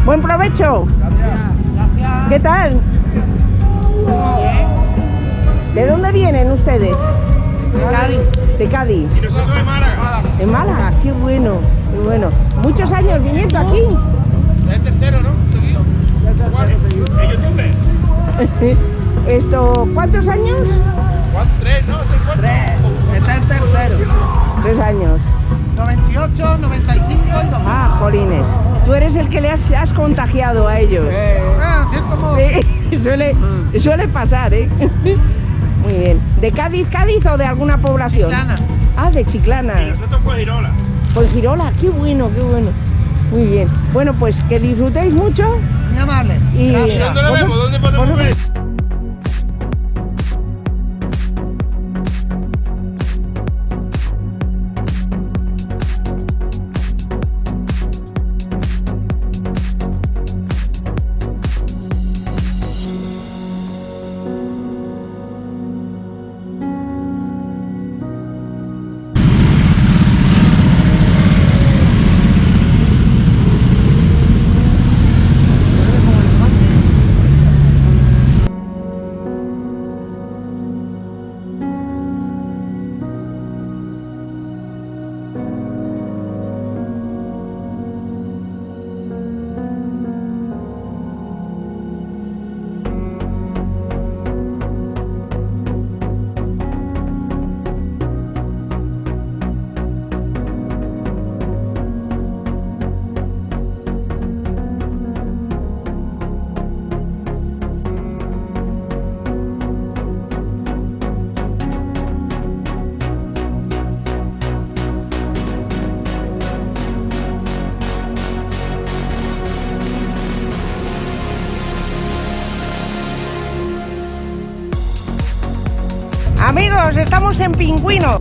Buen provecho. Gracias. ¿Qué tal? ¿De dónde vienen ustedes? De Cádiz. De Cádiz. Y nosotros de Málaga. De Málaga, qué bueno, qué bueno. ¿Muchos años viniendo aquí? Es el tercero, ¿no? Seguido. ¿En YouTube? ¿Cuántos años? ¿Tres, no? Este es el tercero. 3 años. 98, 95 y 2000. Ah, jolines. Tú eres el que le has contagiado a ellos. En cierto modo. Sí, suele pasar, ¿eh? Muy bien. ¿De Cádiz, Cádiz o de alguna población? Chiclana. Ah, de Chiclana. Y nosotros fue Girola. Pues Girola, qué bueno, qué bueno. Muy bien. Bueno, pues que disfrutéis mucho Muy amable. y... Gracias. ¿Dónde lo vemos? ¿Dónde podemos ver? Amigos, estamos en Pingüino.